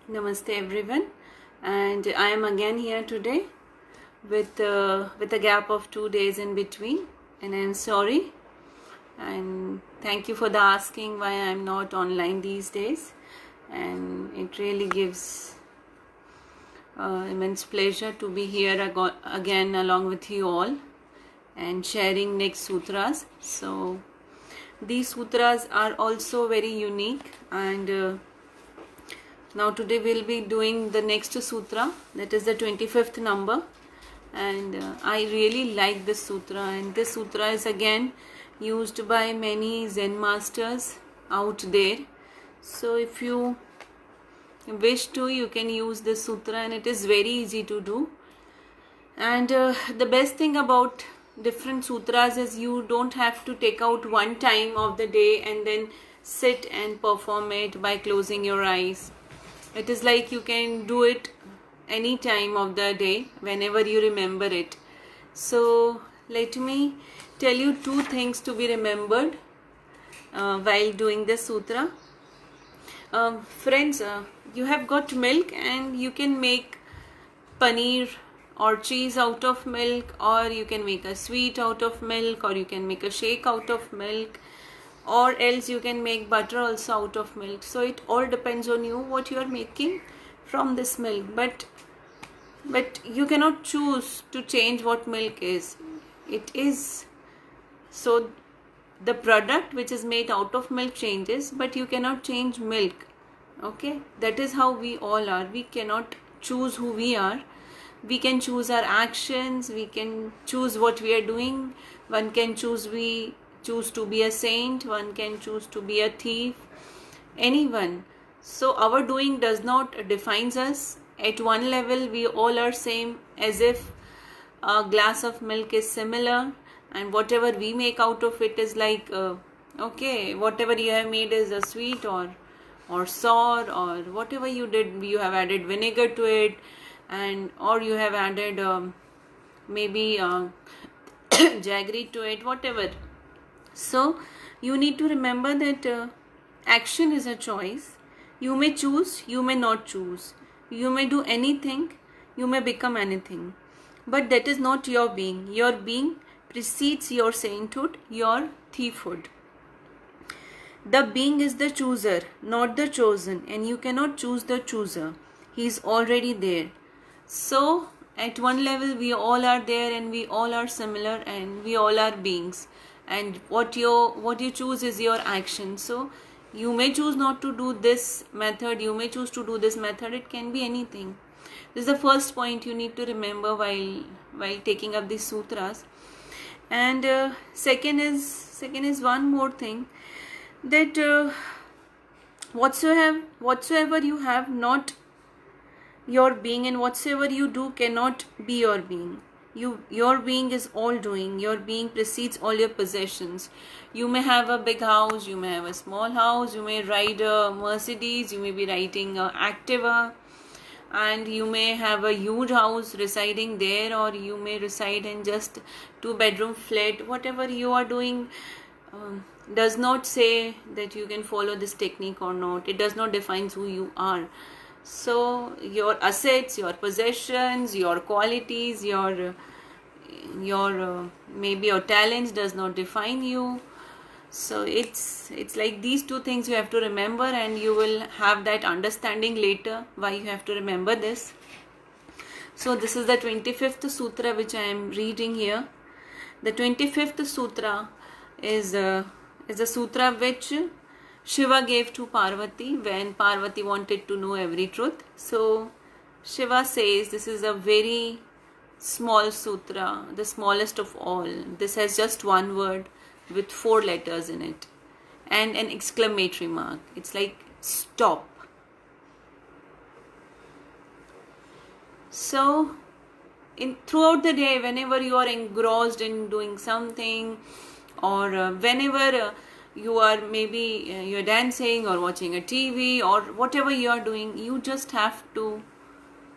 Namaste everyone, and I am again here today with a gap of 2 days in between, and I am sorry. And thank you for the asking why I am not online these days, and it really gives immense pleasure to be here again along with you all and sharing next sutras. So these sutras are also very unique and now today we'll be doing the next sutra, that is the 25th number, and I really like this sutra, and this sutra is again used by many Zen masters out there. So if you wish to, you can use this sutra, and it is very easy to do. And the best thing about different sutras is you don't have to take out one time of the day and then sit and perform it by closing your eyes. It is like you can do it any time of the day whenever you remember it. So let me tell you two things to be remembered while doing this sutra. Friends, you have got milk and you can make paneer or cheese out of milk, or you can make a sweet out of milk, or you can make a shake out of milk, or else you can make butter also out of milk. So it all depends on you what you are making from this milk, but you cannot choose to change what milk is. It is so the product which is made out of milk changes, but you cannot change milk. Okay, that is how we all are. We cannot choose who we are. We can choose our actions, we can choose what we are doing. One can choose to be a saint, one can choose to be a thief, anyone. So our doing does not defines us. At one level we all are same, as if a glass of milk is similar, and whatever we make out of it is like okay, whatever you have made is a sweet or sour, or whatever you did, you have added vinegar to it, and or you have added maybe jaggery to it, whatever. So you need to remember that action is a choice. You may choose, you may not choose. You may do anything, you may become anything. But that is not your being. Your being precedes your sainthood, your thiefhood. The being is the chooser, not the chosen, and you cannot choose the chooser. He is already there. So at one level we all are there, and we all are similar, and we all are beings. And what you choose is your action. So you may choose not to do this method, you may choose to do this method. It can be anything. This is the first point you need to remember while taking up these sutras. And second is one more thing, that whatsoever you have not your being, and whatsoever you do cannot be your being. Your being is all doing. Your being precedes all your possessions. You may have a big house, you may have a small house, you may ride a Mercedes, you may be riding a Activa, and you may have a huge house residing there, or you may reside in just 2-bedroom flat. Whatever you are doing does not say that you can follow this technique or not. It does not define who you are. So your assets, your possessions, your qualities, your maybe your talents does not define you. So it's like these two things you have to remember, and you will have that understanding later why you have to remember this. So this is the 25th sutra which I am reading here. The 25th sutra is a sutra which Shiva gave to Parvati when Parvati wanted to know every truth. So Shiva says this is a very small sutra, the smallest of all. This has just one word with 4 letters in it and an exclamatory mark. It's like stop. So throughout the day, whenever you are engrossed in doing something, or whenever you are maybe you're dancing or watching a TV or whatever you are doing, you just have to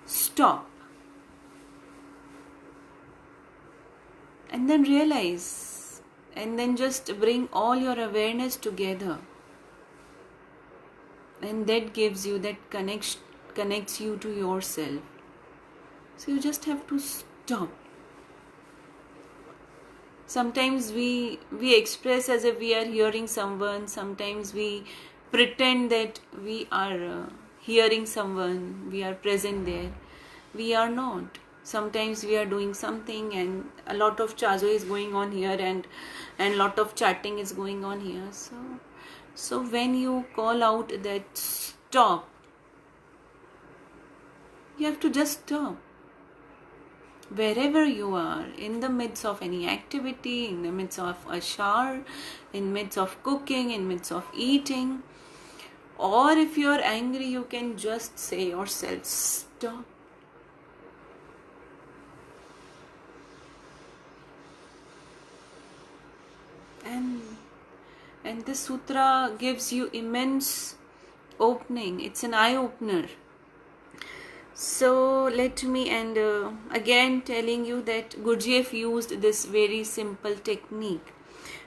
stop and then realize, and then just bring all your awareness together, and that gives you that connects you to yourself. So you just have to stop. Sometimes we express as if we are hearing someone. Sometimes we pretend that we are hearing someone. We are present there. We are not. Sometimes we are doing something and a lot of chazo is going on here and lot of chatting is going on here. So when you call out that stop, you have to just stop. Wherever you are, in the midst of any activity, in the midst of a shower, in midst of cooking, in midst of eating, or if you are angry, you can just say yourself, stop. And this sutra gives you immense opening. It's an eye-opener. So let me, and again telling you that Gurdjieff used this very simple technique.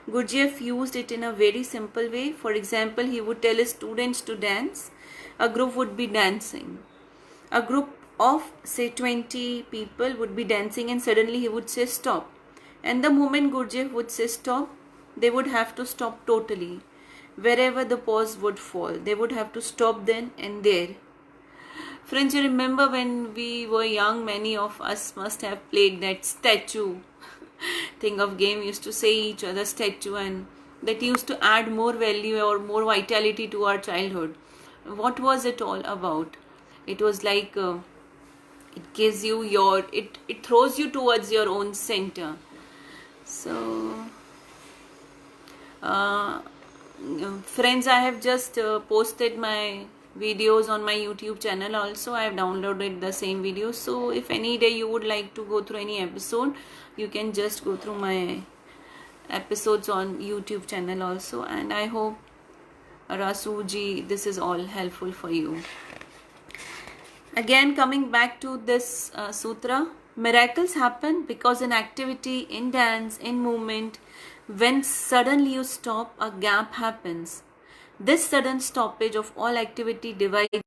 Gurdjieff used it in a very simple way. For example, he would tell his students to dance. A group would be dancing. A group of say 20 people would be dancing, and suddenly he would say stop. And the moment Gurdjieff would say stop, they would have to stop totally. Wherever the pause would fall, they would have to stop then and there. Friends, you remember when we were young, many of us must have played that statue thing of game. We used to say each other statue, and that used to add more value or more vitality to our childhood. What was it all about? It was like it gives you it throws you towards your own center. So friends, I have just posted my videos on my YouTube channel also. I have downloaded the same videos. So if any day you would like to go through any episode, you can just go through my episodes on YouTube channel also. And I hope, Rasuji, this is all helpful for you. Again, coming back to this sutra, miracles happen because in activity, in dance, in movement, when suddenly you stop, a gap happens. This sudden stoppage of all activity divides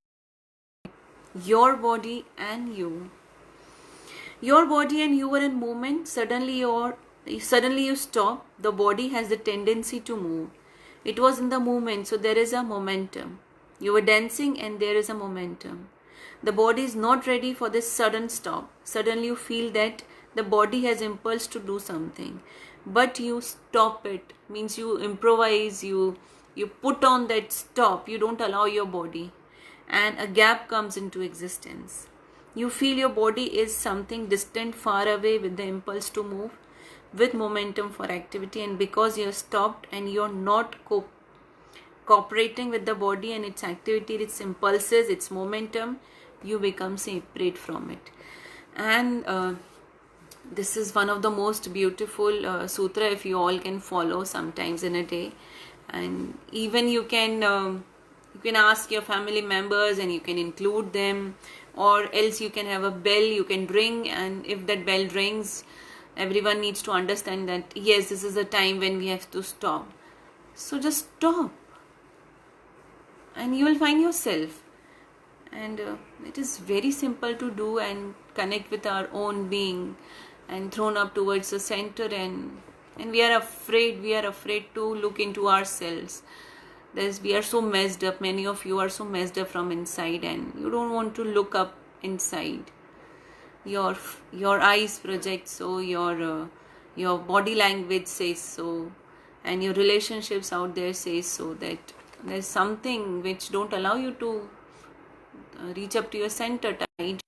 your body and you. Your body and you are in movement. Suddenly you stop. The body has the tendency to move. It was in the movement, so there is a momentum. You were dancing and there is a momentum. The body is not ready for this sudden stop. Suddenly you feel that the body has impulse to do something, but you stop it. Means you improvise, you put on that stop. You don't allow your body, and a gap comes into existence. You feel your body is something distant, far away, with the impulse to move, with momentum for activity, and because you're stopped and you're not cooperating with the body and its activity, its impulses, its momentum, you become separate from it. And this is one of the most beautiful sutra, if you all can follow sometimes in a day. And even you can ask your family members and you can include them, or else you can have a bell you can ring, and if that bell rings, everyone needs to understand that yes, this is a time when we have to stop. So just stop and you will find yourself. And it is very simple to do and connect with our own being and thrown up towards the center, and we are afraid to look into ourselves. We are so messed up. Many of you are so messed up from inside, and you don't want to look up inside. Your eyes project so, your body language says so, and your relationships out there says so, that there's something which don't allow you to reach up to your center tide.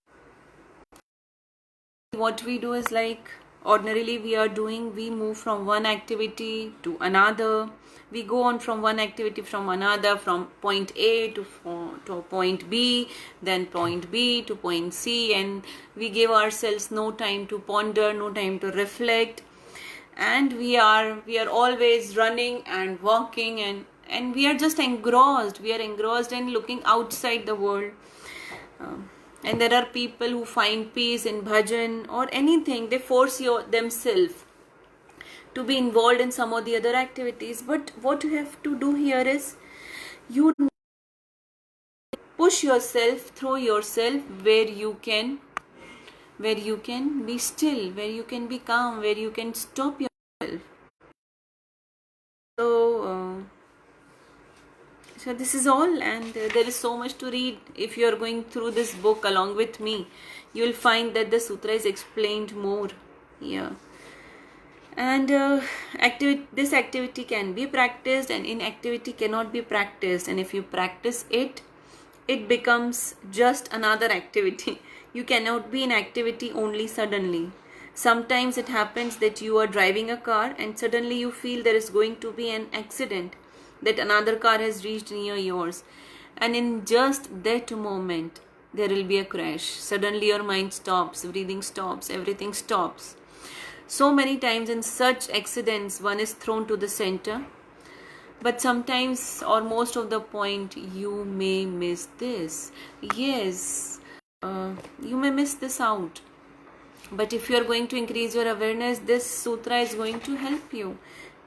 What we do is like ordinarily we move from one activity to another. We go on from one activity from another, from point A to point B, then point B to point C, and we give ourselves no time to ponder, no time to reflect, and we are always running and walking, and we are just engrossed. We are engrossed in looking outside the world. And there are people who find peace in bhajan or anything. They force themselves to be involved in some of the other activities. But what you have to do here is you push yourself, throw yourself where you can be still, where you can be calm, where you can stop yourself. So this is all, and there is so much to read. If you are going through this book along with me, you will find that the sutra is explained more here. And this activity can be practiced, and inactivity cannot be practiced. And if you practice it, it becomes just another activity. You cannot be in activity only suddenly. Sometimes it happens that you are driving a car and suddenly you feel there is going to be an accident, that another car has reached near yours, and in just that moment there will be a crash. Suddenly your mind stops, breathing stops, everything stops. So many times in such accidents one is thrown to the center, but sometimes or most of the point you may miss this. Yes, you may miss this out. But if you are going to increase your awareness, this sutra is going to help you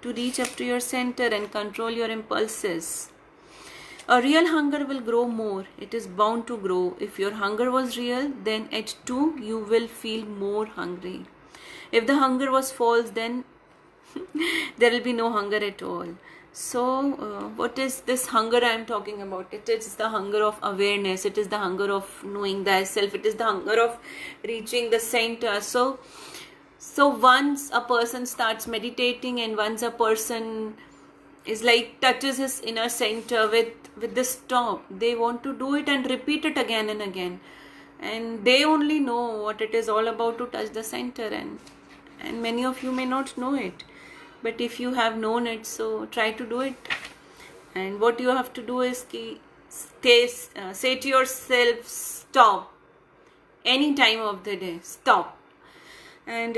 to reach up to your center and control your impulses. A real hunger will grow more. It is bound to grow. If your hunger was real, then at 2 you will feel more hungry. If the hunger was false, then there will be no hunger at all. So what is this hunger I am talking about? It is the hunger of awareness. It is the hunger of knowing thyself. It is the hunger of reaching the center. So once a person starts meditating, and once a person is like touches his inner center with the stop, they want to do it and repeat it again and again, and they only know what it is all about to touch the center, and many of you may not know it, but if you have known it, so try to do it. And what you have to do is say to yourself, stop, any time of the day, stop. And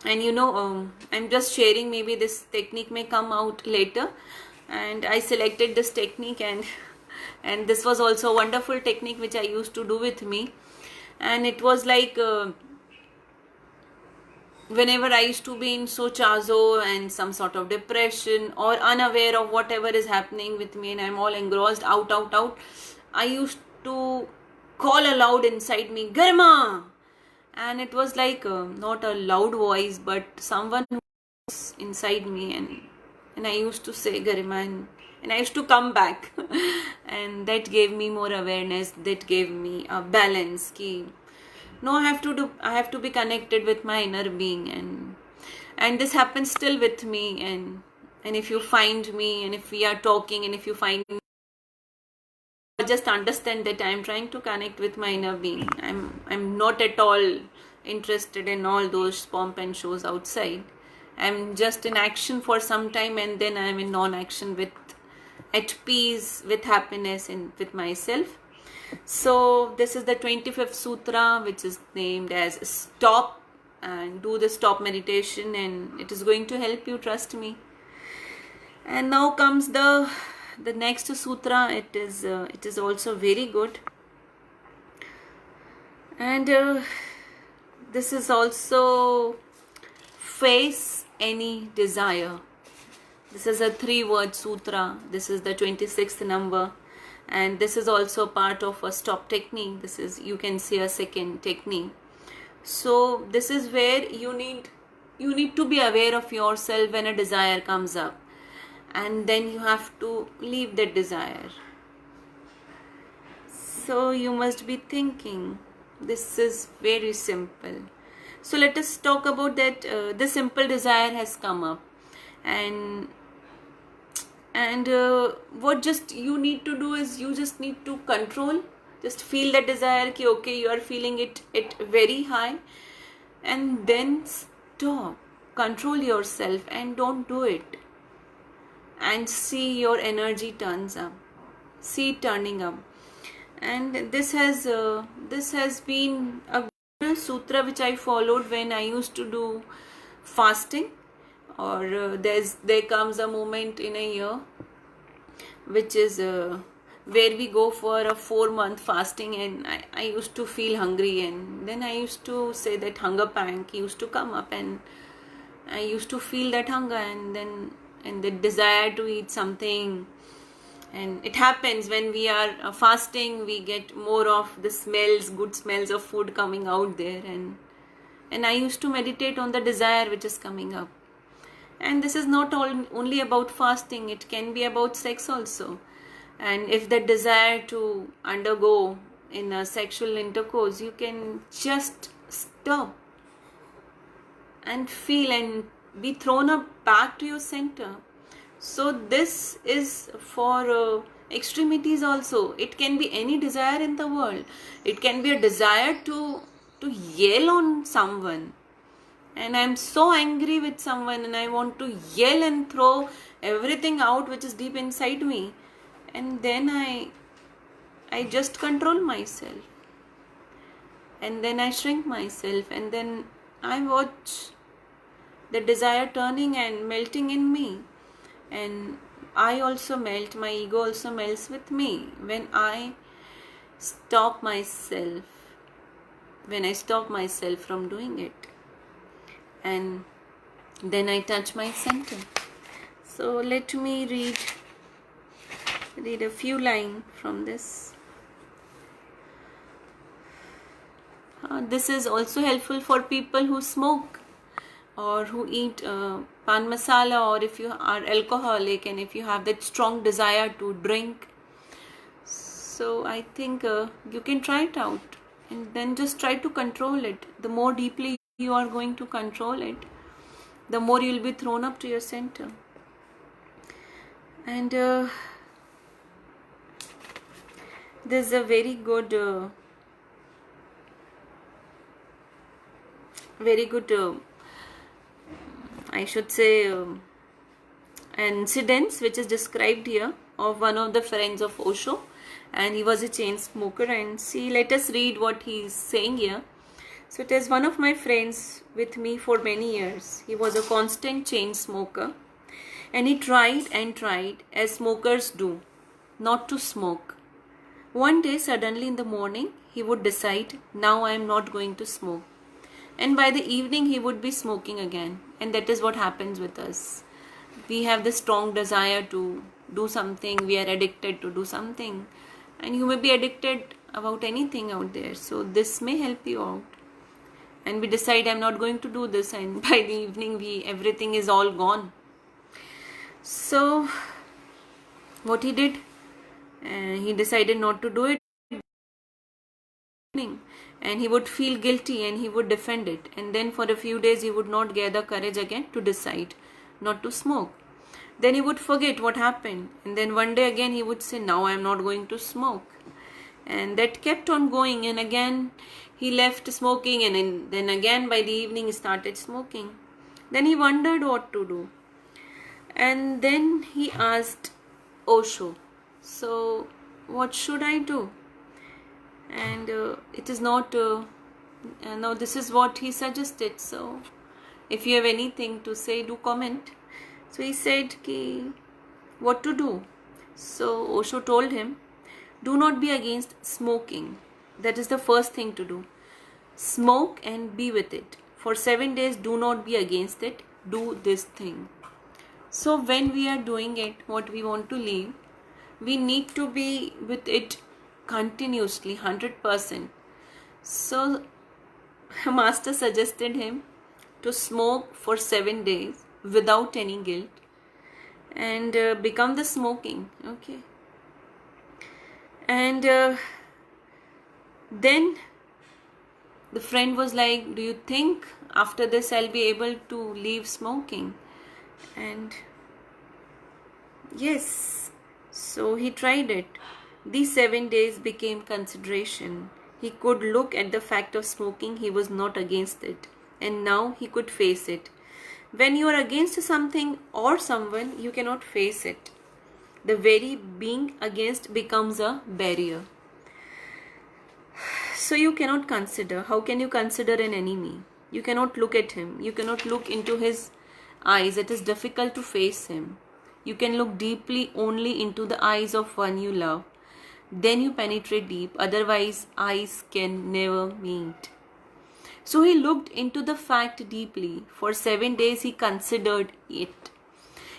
you know, I'm just sharing, maybe this technique may come out later, and I selected this technique, and this was also a wonderful technique which I used to do with me. And it was like whenever I used to be in sochazo and some sort of depression or unaware of whatever is happening with me, and I'm all engrossed, out, I used to call aloud inside me, Garma! And it was like not a loud voice, but someone who was inside me, and I used to say Garima, and I used to come back and that gave me more awareness, that gave me a balance. No, I have to be connected with my inner being, and this happens still with me, and if you find me, and if we are talking, and if you find me, just understand that I'm trying to connect with my inner being. I'm not at all interested in all those pomp and shows outside. I'm just in action for some time, and then I'm in non-action, at peace, with happiness, and with myself. So this is the 25th sutra, which is named as Stop, and do the stop meditation, and it is going to help you, trust me. And now comes the next sutra. It is also very good, and this is also face any desire. This is a 3-word sutra. This is the 26th number, and this is also part of a stop technique. This is, you can see, a second technique. So this is where you need to be aware of yourself when a desire comes up, and then you have to leave that desire. So you must be thinking. This is very simple. So let us talk about that. The simple desire has come up, and what just you need to do is you just need to control. Just feel that desire. Okay, you are feeling it very high, and then stop. Control yourself and don't do it. And see your energy turns up. See it turning up. And this has been a sutra which I followed when I used to do fasting, or there comes a moment in a year which is where we go for a 4-month fasting, and I used to feel hungry, and then I used to say that hunger pang used to come up, and I used to feel that hunger, and the desire to eat something, And it happens when we are fasting, we get more of the smells, good smells of food coming out there. And I used to meditate on the desire which is coming up. And this is not only about fasting, it can be about sex also. And if the desire to undergo in a sexual intercourse, you can just stop and feel and be thrown up back to your center. So this is for extremities also. It can be any desire in the world. It can be a desire to yell on someone, and I'm so angry with someone and I want to yell and throw everything out which is deep inside me. And then I just control myself, and then I shrink myself, and then I watch the desire turning and melting in me. And I also melt, my ego also melts with me when I stop myself, from doing it. And then I touch my center. So let me read a few lines from this. This is also helpful for people who smoke or who eat pan masala, or if you are alcoholic and if you have that strong desire to drink. So I think you can try it out, and then just try to control it. The more deeply you are going to control it, the more you will be thrown up to your center. And there's a very good I should say incidents which is described here of one of the friends of Osho, and he was a chain smoker. And see, let us read what he is saying here. So it is, one of my friends with me for many years. He was a constant chain smoker, and he tried and tried, as smokers do, not to smoke. One day suddenly in the morning he would decide, now I am not going to smoke. And by the evening he would be smoking again. And that is what happens with us. We have this strong desire to do something. We are addicted to do something. And you may be addicted about anything out there. So this may help you out. And we decide, I'm not going to do this. And by the evening everything is all gone. So what he did, he decided not to do it. And he would feel guilty and he would defend it. And then for a few days he would not gather courage again to decide not to smoke. Then he would forget what happened. And then one day again he would say, now I am not going to smoke. And that kept on going. And again he left smoking. And then again by the evening he started smoking. Then he wondered what to do. And then he asked Osho, so what should I do? And it is not now this is what he suggested. So if you have anything to say, do comment. So he said what to do. So Osho told him, do not be against smoking. That is the first thing to do. Smoke and be with it. For 7 days, do not be against it. Do this thing. So when we are doing it, what we want to leave, we need to be with it continuously, 100%. So Master suggested him to smoke for 7 days without any guilt and become the smoking. Okay. And then the friend was like, do you think after this I'll be able to leave smoking? And yes, so he tried it. These 7 days became consideration. He could look at the fact of smoking. He was not against it. And now he could face it. When you are against something or someone, you cannot face it. The very being against becomes a barrier. So you cannot consider. How can you consider an enemy? You cannot look at him. You cannot look into his eyes. It is difficult to face him. You can look deeply only into the eyes of one you love. Then you penetrate deep. Otherwise, eyes can never meet. So he looked into the fact deeply. For 7 days he considered it.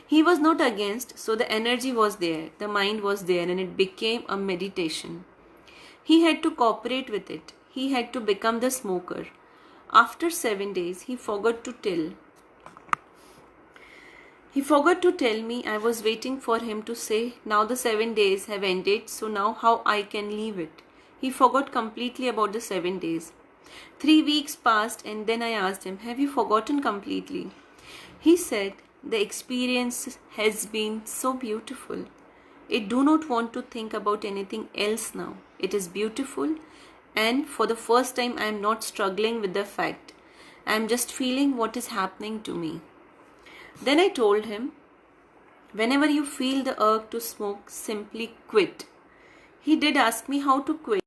He was not against, so the energy was there, the mind was there, and it became a meditation. He had to cooperate with it. He had to become the smoker. After 7 days, he forgot to tell. He forgot to tell me. I was waiting for him to say, now the 7 days have ended, so now how I can leave it. He forgot completely about the 7 days. 3 weeks passed and then I asked him, have you forgotten completely? He said, the experience has been so beautiful. I do not want to think about anything else now. It is beautiful, and for the first time I am not struggling with the fact. I am just feeling what is happening to me. Then I told him, whenever you feel the urge to smoke, simply quit. He did ask me how to quit.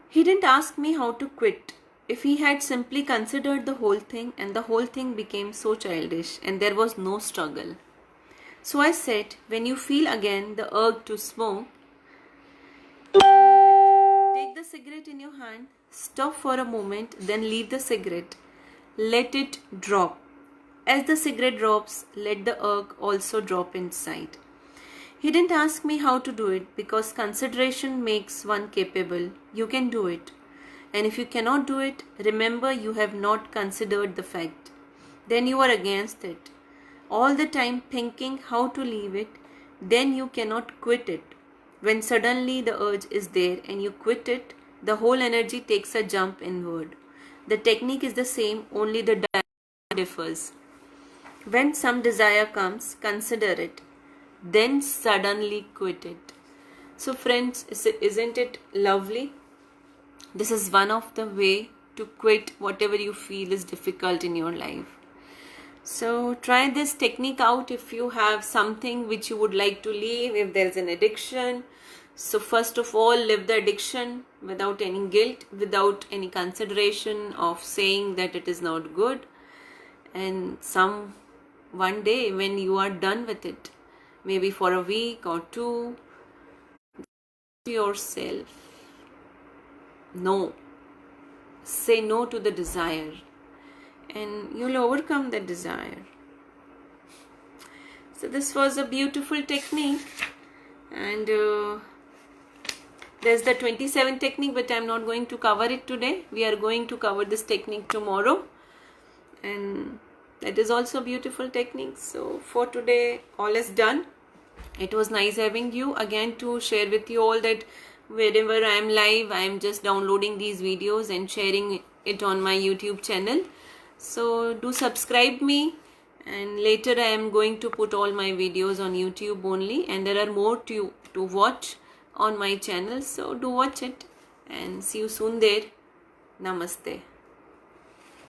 He didn't ask me how to quit. If he had simply considered the whole thing, and the whole thing became so childish and there was no struggle. So I said, when you feel again the urge to smoke, take the cigarette in your hand, stop for a moment, then leave the cigarette. Let it drop. As the cigarette drops, let the urge also drop inside. He didn't ask me how to do it because consideration makes one capable. You can do it. And if you cannot do it, remember you have not considered the fact. Then you are against it. All the time thinking how to leave it, then you cannot quit it. When suddenly the urge is there and you quit it, the whole energy takes a jump inward. The technique is the same, only the direction differs. When some desire comes, consider it. Then suddenly quit it. So friends, isn't it lovely? This is one of the way to quit whatever you feel is difficult in your life. So try this technique out if you have something which you would like to leave, if there is an addiction. So first of all, leave the addiction without any guilt, without any consideration of saying that it is not good. And one day when you are done with it, maybe for a week or two, yourself, no. Say no to the desire and you'll overcome the desire. So this was a beautiful technique, and there's the 27 technique, but I'm not going to cover it today. We are going to cover this technique tomorrow, and that is also a beautiful technique. So for today, all is done. It was nice having you again to share with you all that wherever I am live, I am just downloading these videos and sharing it on my YouTube channel. So do subscribe me, and later I am going to put all my videos on YouTube only, and there are more to watch on my channel. So do watch it and see you soon there. Namaste.